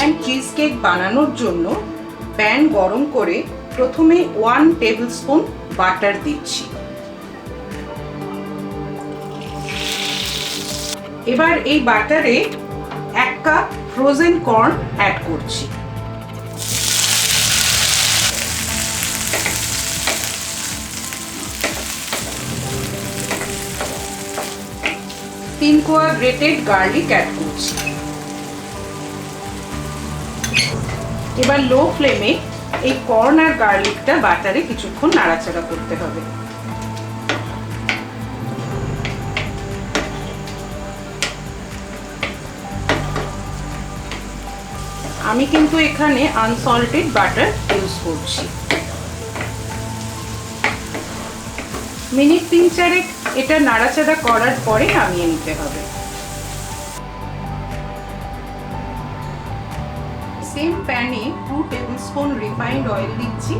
আমি cheese cake বানানোর জন্য প্যান গরম করে প্রথমে 1 টেবিলস্পুন বাটার দিচ্ছি। এবার এই বাটারে 1 কাপ ফ্রোজেন কর্ন অ্যাড করছি। তিন কোয়া গ্রেটেড গার্লিক অ্যাড করছি। এবার লো ফ্লেমে এই কর্ন আর গার্লিকটা বাটারে কিছুক্ষণ নাড়াচাড়া করতে হবে। আমি কিন্তু এখানে আনসল্টেড বাটার ইউজ করছি। মিনিট 3-4 এটা নাড়াচাড়া করার পরে নামিয়ে নিতে হবে। সেম প্যানে 2 টেবিলস্পুন রিফাইন্ড অয়েল দিচ্ছি।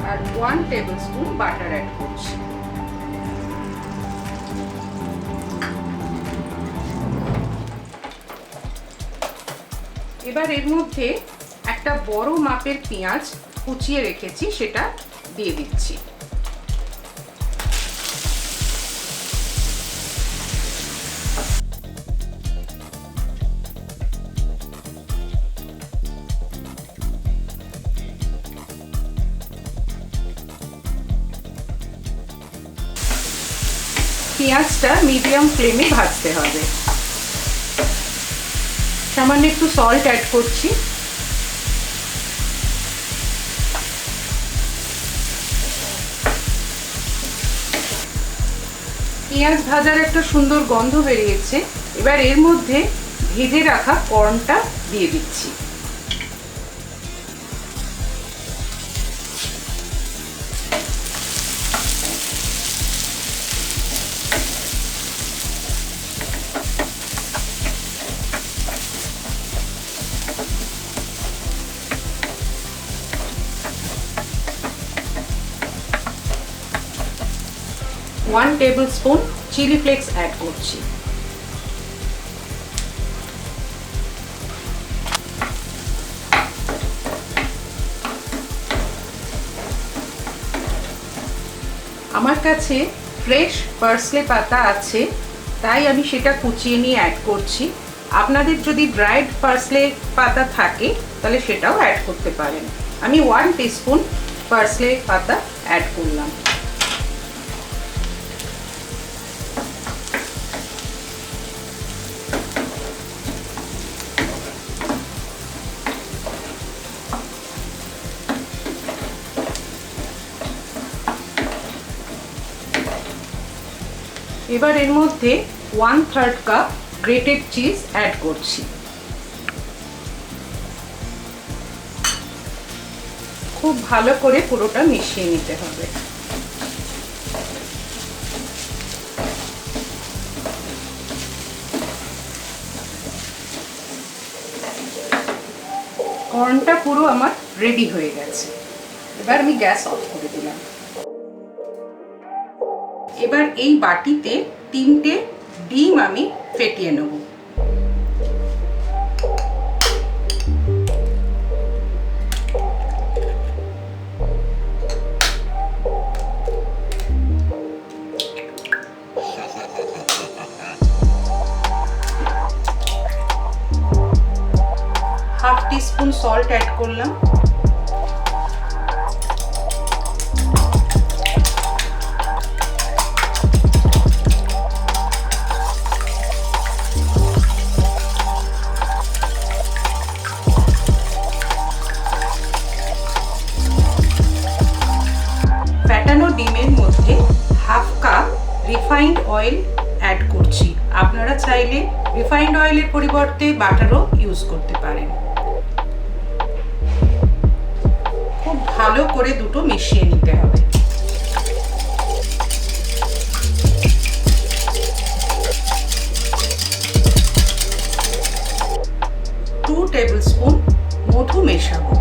আর 1 টেবিলস্পুন বাটার অ্যাড করছি। এবার এর মধ্যে একটা বড় মাপের পেঁয়াজ কুচিয়ে রেখেছি, সেটা দিয়ে দিচ্ছি। পেঁয়াজটা মিডিয়াম ফ্লেমে ভাজতে হবে। সামান্য একটু সল্ট অ্যাড করছি। পেঁয়াজ ভাজার একটা সুন্দর গন্ধ বেরিয়েছে। এবার এর মধ্যে ভেজে রাখা কর্নটা দিয়ে দিচ্ছি। One tablespoon chilli flakes add করছি। আমার কাছে ফ্রেশ পার্সলে পাতা আছে, তাই আমি সেটা কুচিয়ে নিয়ে অ্যাড করছি। আপনাদের যদি ড্রাইড পার্সলে পাতা থাকে তাহলে সেটাও অ্যাড করতে পারেন। আমি 1 টিস্পুন পার্সলে পাতা অ্যাড করলাম। এবার এর মধ্যে 1/3 কাপ গ্রেটেড চিজ অ্যাড করছি। খুব ভালো করে পুরোটা মিশিয়ে নিতে হবে। কর্নটা পুরো আমার রেডি হয়ে গেছে। এবার আমি গ্যাস অফ করে দিলাম। এবার এই বাটিতে 3টে ডিম আমি ফেটিয়ে নেব। হাফ টিস্পুন সল্ট অ্যাড করলাম। ডিমের মধ্যে half cup refined oil add করছি। আপনারা চাইলে রিফাইন্ড অয়েলের পরিবর্তে বাটারও ইউজ করতে পারেন। খুব ভালো করে দুটো মিশিয়ে নিতে হবে। টু টেবিলস্পুন মধু মেশাবো।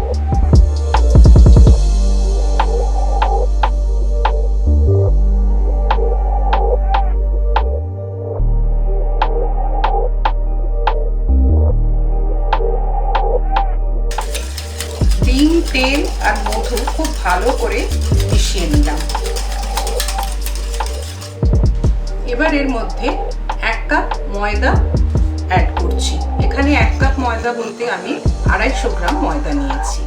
ডিম, তেল আর মধু খুব ভালো করে মিশিয়ে নিলাম। এবার এর মধ্যে 1 কাপ ময়দা অ্যাড করছি। এখানে 1 কাপ ময়দা বলতে আমি 250 গ্রাম ময়দা নিয়েছি।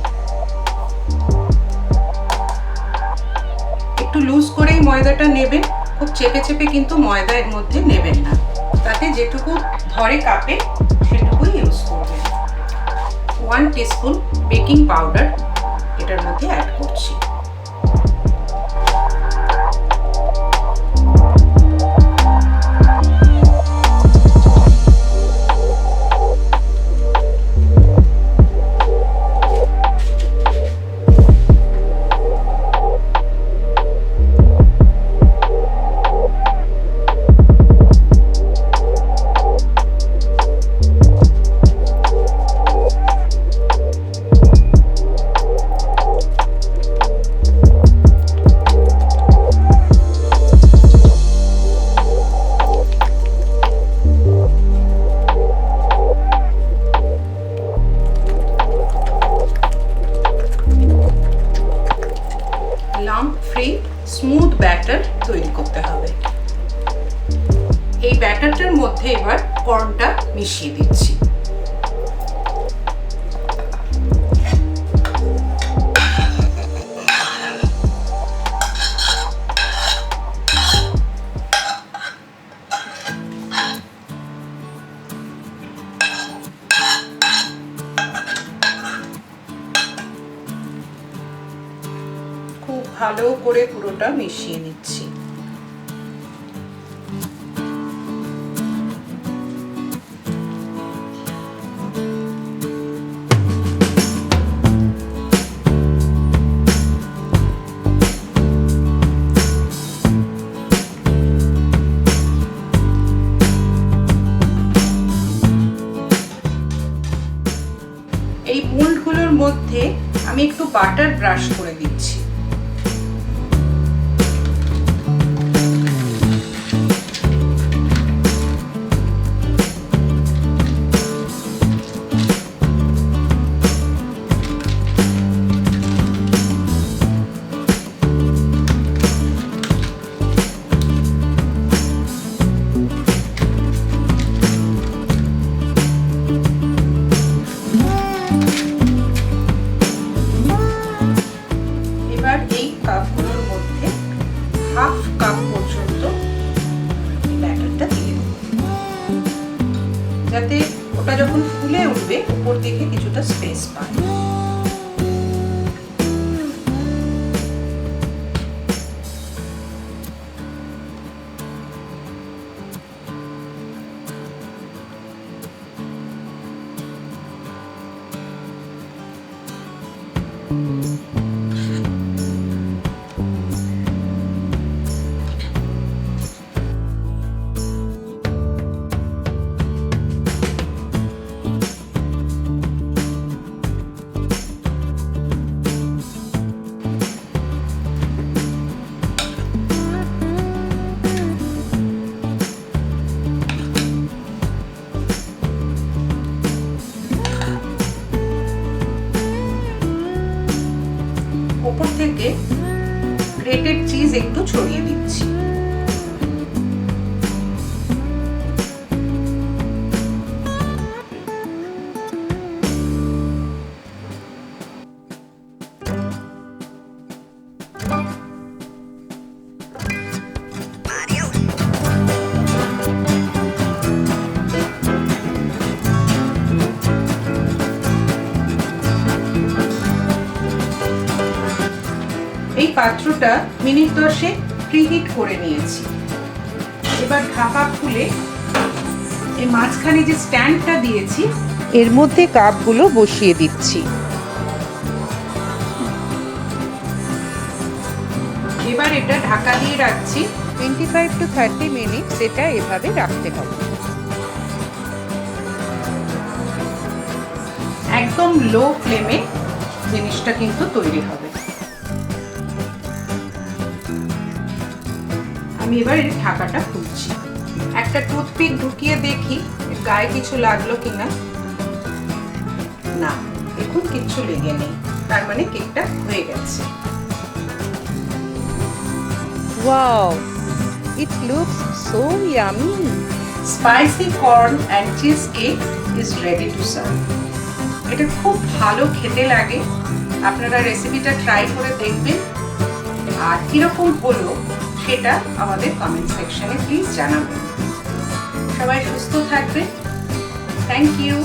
একটু লুজ করেই ময়দাটা নেবেন, খুব চেপে চেপে কিন্তু ময়দা এর মধ্যে নেবেন না, তাতে যেটুকু ধরে কাপে সেটুকুই ইউজ করবেন। 1 টিস্পুন বেকিং পাউডার এটার মধ্যে অ্যাড করছি। লাম্প ফ্রি স্মুথ ব্যাটার তৈরি করতে হবে। এই ব্যাটারটার মধ্যে এবার কর্নটা মিশিয়ে দিচ্ছি। খুব ভালো করে পুরোটা মিশিয়ে নিচ্ছি। এই মোল্ডগুলোর মধ্যে আমি একটু বাটার ব্রাশ করে দিচ্ছি। এই কাপগুলোর মধ্যে 1/2 কাপ পর্যন্ত ব্যাটারটা দিয়ে দেব, যাতে ওটা যখন ফুলে উঠবে উপর দিকে কিছুটা স্পেস পায়। উপর থেকে গ্রেটেড চিজ একটু ছড়িয়ে দিচ্ছি। এই পাত্রটা মিনিট 10 প্রিহিট করে নিয়েছি। এবার ঢাকা খুলে এই মাঝখানে যে স্ট্যান্ডটা দিয়েছি এর মধ্যে কাপগুলো বসিয়ে দিচ্ছি। এবার এটা ঢাকা দিয়ে রাখছি 25 to 30 মিনিট। এটা এভাবে রাখতে হবে। একদম লো ফ্লেমে জিনিসটা কিন্তু তৈরি হবে। আমি এবার এর ঢাকাটা খুলছি। একটা টুথপিক ঢুকিয়ে দেখি গায়ে কিছু লাগলো কিনা। না, দেখুন কিচ্ছু লেগে নেই। তার মানে কেকটা হয়ে গেছে। Wow, it looks so yummy. Spicy corn and cheese cake is ready to serve. এটা খুব ভালো খেতে লাগে। আপনারা রেসিপিটা ট্রাই করে দেখবেন আর কিরকম হলো সেটা আমাদের কমেন্ট সেকশনে প্লিজ জানাবেন। সবাই সুস্থ থাকবেন। Thank you.